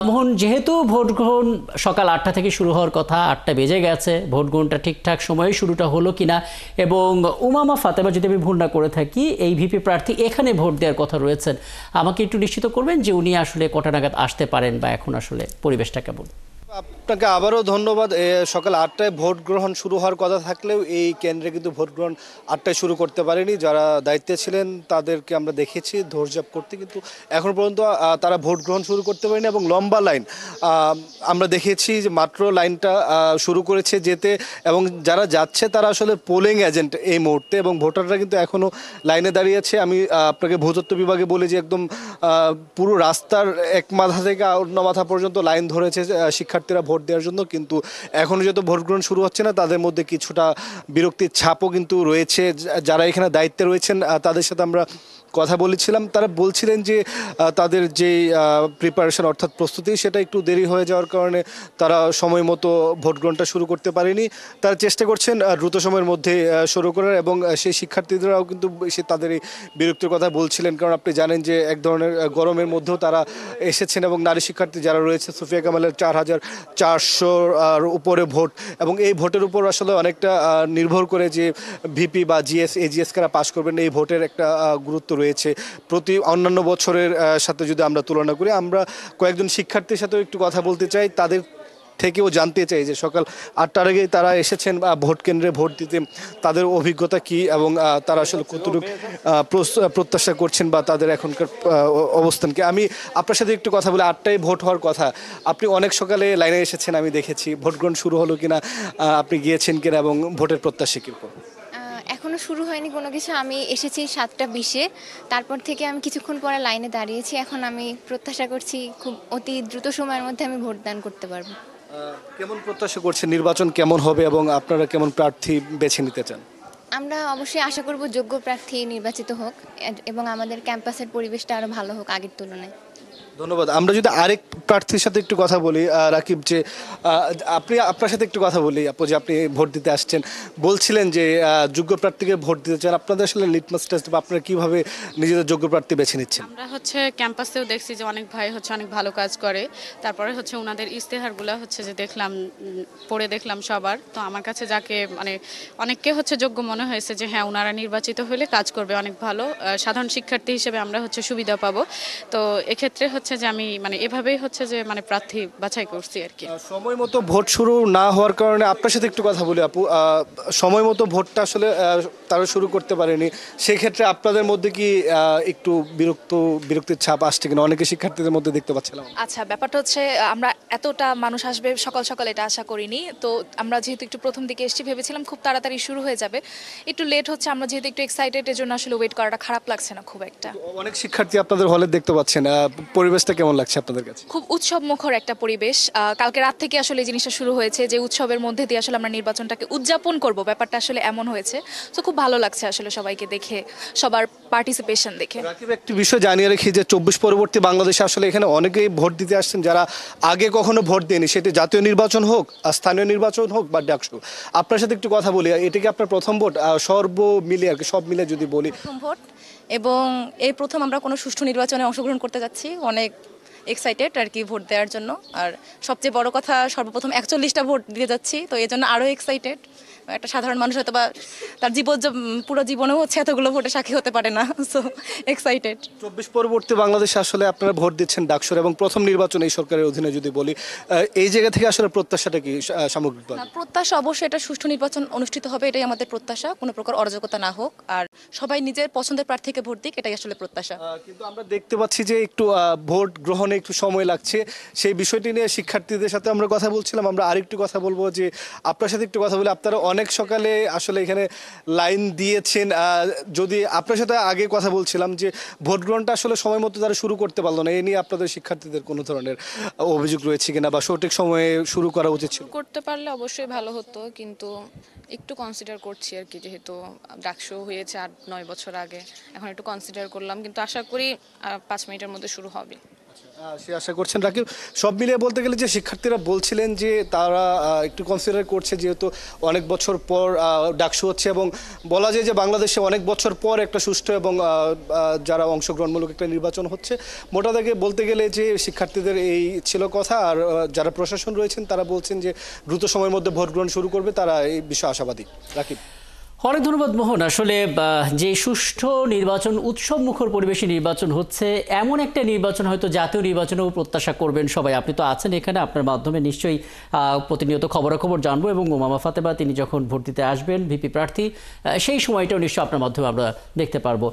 মোহন, যেহেতু ভোট গ্রহণ সকাল ৮টা থেকে শুরু হওয়ার কথা, ৮টা বেজে গেছে, ভোট গ্রহণটা ঠিকঠাক সময়ে শুরুটা হলো কিনা, এবং উমামা ফাতেমা, যদি আমি ভুল না করে থাকি, এই ভিপি প্রার্থী এখানে ভোট দেওয়ার কথা রয়েছেন, আমাকে একটু নিশ্চিত করবেন যে উনি আসলে কটা নাগাদ আসতে পারেন বা এখন আসলে পরিবেশটা কেমন? আপনাকে আবারও ধন্যবাদ। সকাল ৮টায় ভোট গ্রহণ শুরু হওয়ার কথা থাকলেও এই কেন্দ্রে কিন্তু ভোট গ্রহণ ৮টায় শুরু করতে পারেনি। যারা দায়িত্বে ছিলেন তাদেরকে আমরা দেখেছি ধৈর্য করতে, কিন্তু এখন পর্যন্ত তারা ভোট গ্রহণ শুরু করতে পারেনি এবং লম্বা লাইন আমরা দেখেছি যে মাত্র লাইনটা শুরু করেছে যেতে, এবং যারা যাচ্ছে তারা আসলে পোলিং এজেন্ট এই মুহূর্তে, এবং ভোটাররা কিন্তু এখনও লাইনে দাঁড়িয়ে আছে। আমি আপনাকে ভূতত্ত্ব বিভাগে বলি যে একদম পুরো রাস্তার এক মাথা থেকে অন্য মাথা পর্যন্ত লাইন ধরেছে শিক্ষার্থীরা ভোট দেওয়ার জন্য, কিন্তু এখনও যেহেতু ভোট গ্রহণ শুরু হচ্ছে না, তাদের মধ্যে কিছুটা বিরক্তির ছাপও কিন্তু রয়েছে। যারা এখানে দায়িত্বে রয়েছেন তাদের সাথে আমরা কথা বলেছিলাম, তারা বলছিলেন যে তাদের যে প্রিপারেশন অর্থাৎ প্রস্তুতি সেটা একটু দেরি হয়ে যাওয়ার কারণে তারা সময় মতো ভোট গ্রহণটা শুরু করতে পারেনি। তারা চেষ্টা করছেন দ্রুত সময়ের মধ্যে শুরু করার, এবং সেই শিক্ষার্থীদেরাও কিন্তু সে তাদের এই বিরক্তির কথা বলছিলেন, কারণ আপনি জানেন যে এক ধরনের গরমের মধ্যেও তারা এসেছেন, এবং নারী শিক্ষার্থী যারা রয়েছে, সুফিয়া কামালের ৪,৪০০ উপরে ভোট, এবং এই ভোটের উপর আসলে অনেকটা নির্ভর করে যে ভিপি বা জিএস এজিএস কারা পাশ করবেন, এই ভোটের একটা গুরুত্ব রয়েছে প্রতি অন্যান্য বছরের সাথে যদি আমরা তুলনা করি। আমরা কয়েকজন শিক্ষার্থীর সাথেও একটু কথা বলতে চাই, তাদের থেকেও জানতে চাই যে সকাল ৮টার আগেই তারা এসেছেন বা ভোট কেন্দ্রে ভোট দিতে, তাদের অভিজ্ঞতা কি, এবং তারা আসলে কতটুকু প্রত্যাশা করছেন বা তাদের এখনকার অবস্থানকে। আমি আপনার সাথে একটু কথা বলি। ৮টায় ভোট হওয়ার কথা, আপনি অনেক সকালে লাইনে এসেছেন, আমি দেখেছি। ভোট গ্রহণ শুরু হলো কিনা, আপনি গিয়েছেন কিনা, এবং ভোটের প্রত্যাশা কীরকম? এখনো শুরু হয়নি কোনো কিছু। আমি এসেছি 7টা 20-এ, তারপর থেকে আমি কিছুক্ষণ পরে লাইনে দাঁড়িয়েছি। এখন আমি প্রত্যাশা করছি খুব অতি দ্রুত সময়ের মধ্যে আমি ভোটদান করতে পারবো। কেমন প্রত্যাশা করছেন, নির্বাচন কেমন হবে এবং আপনারা কেমন প্রার্থী বেছে নিতে চান? আমরা অবশ্যই আশা করব যোগ্য প্রার্থী নির্বাচিত হোক এবং আমাদের ক্যাম্পাসের পরিবেশটা আরও ভালো হোক আগের তুলনায়। ধন্যবাদ। আমরা যদি আরেক প্রার্থীর সাথে একটু কথা বলি, রাকিব, যে আপনার সাথে একটু কথা বলি আপু, যে আপনি ভোট দিতে আসছেন, বলছিলেন যে যোগ্য প্রার্থীকে ভোট দিতে চান। আপনাদের আসলে লিটমাস টেস্ট বা আপনারা কিভাবে নিজেদের যোগ্য প্রার্থী বেছে নিচ্ছেন? আমরা ক্যাম্পাসেও দেখছি যে অনেক ভাই অনেক ভালো কাজ করে। তারপরে ওনাদের ইশতেহারগুলো যে দেখলাম, পড়ে দেখলাম সবার। তো আমার কাছে যাকে অনেককে যোগ্য মনে হয়েছে যে হ্যাঁ, ওনারা নির্বাচিত হলে কাজ করবে অনেক ভালো, সাধারণ শিক্ষার্থী হিসেবে আমরা সুবিধা পাবো। তো এক্ষেত্রে যে আমি এভাবেই যে প্রার্থী বাছাই করছি আর কি। সময় মতো ভোট শুরু না হওয়ার কারণে আপনার সাথে একটু কথা বলি আপু, সময় মতো ভোটটা আসলে তারা শুরু করতে পারেনি, সেক্ষেত্রে আপনাদের মধ্যে কি একটু বিরক্তির ছাপ আসছে কিনা? অনেকে শিক্ষার্থীদের মধ্যে দেখতে পাচ্ছিলাম। আচ্ছা, ব্যাপারটা আমরা এতটা মানুষ আসবে সকাল সকাল এটা আশা করিনি। তো আমরা যেহেতু একটু প্রথম দিকে এসেছি, ভেবেছিলাম খুব তাড়াতাড়ি শুরু হয়ে যাবে। একটু লেট হচ্ছে, আমরা যেহেতু একটু এক্সাইটেড, এর জন্য আসলে ওয়েট করাটা খারাপ লাগছে না খুব একটা। অনেক শিক্ষার্থী আপনাদের হলে দেখতে পাচ্ছেন, পরিবেশটা কেমন লাগছে আপনাদের কাছে? খুব উৎসব মুখর একটা পরিবেশ। কালকে রাত থেকে আসলে এই জিনিসটা শুরু হয়েছে যে উৎসবের মধ্যে দিয়ে আসলে আমরা নির্বাচনটাকে উদযাপন করব, ব্যাপারটা আসলে এমন হয়েছে। তো খুব ভালো লাগছে আসলে সবাইকে দেখে, সবার পার্টিসিপেশন দেখে। রাকিব, একটি বিষয় জানিয়ে রাখি যে 24 পরবর্তী বাংলাদেশে আসলে এখানে অনেকেই ভোট দিতে আসছেন যারা আগে কখনো ভোট দেয়নি, সেটি জাতীয় নির্বাচন হোক, স্থানীয় নির্বাচন হোক বা ডাকসু। আপনার সাথে একটু কথা বলি, এটা কি আপনার প্রথম ভোট? সর্ব মিলিয়ে আর কি, সব মিলে যদি বলি। প্রথম ভোট, এবং এই প্রথম আমরা কোনো সুষ্ঠু নির্বাচনে অংশগ্রহণ করতে যাচ্ছি। অনেক এক্সাইটেড আর কি ভোট দেওয়ার জন্য। আর সবচেয়ে বড় কথা, সর্বপ্রথম 41টা ভোট দিতে যাচ্ছি, তো এই জন্য আরও এক্সাইটেড। একটা সাধারণ মানুষ হয়তো বা তার পুরো জীবনেও এতগুলো ভোটে সাক্ষী হতে পারে না, সো এক্সাইটেড। 24 পরবর্তী বাংলাদেশে আসলে আপনারা ভোট দিচ্ছেন ডাকসুর, এবং প্রথম নির্বাচন এই সরকারের অধীনে যদি বলি, এই জায়গা থেকে আসলে প্রত্যাশাটা কি সামগ্রিকভাবে? প্রত্যাশা অবশ্যই এটা সুষ্ঠু নির্বাচন অনুষ্ঠিত হবে, এটাই আমাদের প্রত্যাশা। কোনো প্রকার অরাজকতা না হোক, আর সবাই নিজের পছন্দের প্রার্থীকে ভোট দিক, এটাই আসলে প্রত্যাশা। কিন্তু আমরা দেখতে পাচ্ছি যে একটু ভোট গ্রহণে একটু সময় লাগছে। সেই বিষয়টি নিয়ে শিক্ষার্থীদের সাথে আমরা কথা বলছিলাম। আমরা আরেকটু কথা বলবো, যে আপনার সাথে একটু কথা বলি। আপনারা অনেক সকালে আসলে এখানে লাইন দিয়েছেন, যদি আপনার সাথে আগে কথা বলছিলাম যে ভোট গ্রহণটা আসলে সময় মতো তারা শুরু করতে পারলো না, এ নিয়ে আপনাদের শিক্ষার্থীদের কোনো ধরনের অভিযোগ রয়েছে কিনা, বা সঠিক সময়ে শুরু করা উচিত ছিল? করতে পারলে অবশ্যই ভালো হতো, কিন্তু একটু কনসিডার করছি আর কি, যেহেতু ডাকসু হয়েছে 8-9 বছর আগে, এখন একটু কনসিডার করলাম, কিন্তু আশা করি 5 মিনিটের মধ্যে শুরু হবে। সে আশা করছেন রাকিব। সব মিলিয়ে বলতে গেলে যে শিক্ষার্থীরা বলছিলেন যে তারা একটু কনসিডার করছে, যেহেতু অনেক বছর পর ডাকসু হচ্ছে এবং বলা যায় যে বাংলাদেশে অনেক বছর পর একটা সুষ্ঠু এবং যারা অংশগ্রহণমূলক একটা নির্বাচন হচ্ছে। মোটা দাগে বলতে গেলে যে শিক্ষার্থীদের এই ছিল কথা, আর যারা প্রশাসন রয়েছেন তারা বলছেন যে দ্রুত সময়ের মধ্যে ভোট গ্রহণ শুরু করবে, তারা এই বিষয়ে আশাবাদী। রাকিব, অনেক ধন্যবাদ মোহন। আসলে যে সুষ্ঠু নির্বাচন, উৎসব মুখর পরিবেশে নির্বাচন হচ্ছে, এমন একটা নির্বাচন হয়তো জাতীয় নির্বাচনেও প্রত্যাশা করবেন সবাই। আপনি তো আছেন এখানে, আপনার মাধ্যমে নিশ্চয়ই প্রতিনিয়ত খবরাখবর জানবো, এবং উমামা ফাতেমা তিনি যখন ভোট দিতে আসবেন ভিপি প্রার্থী, সেই সময়টাও নিশ্চয়ই আপনার মাধ্যমে আমরা দেখতে পারবো।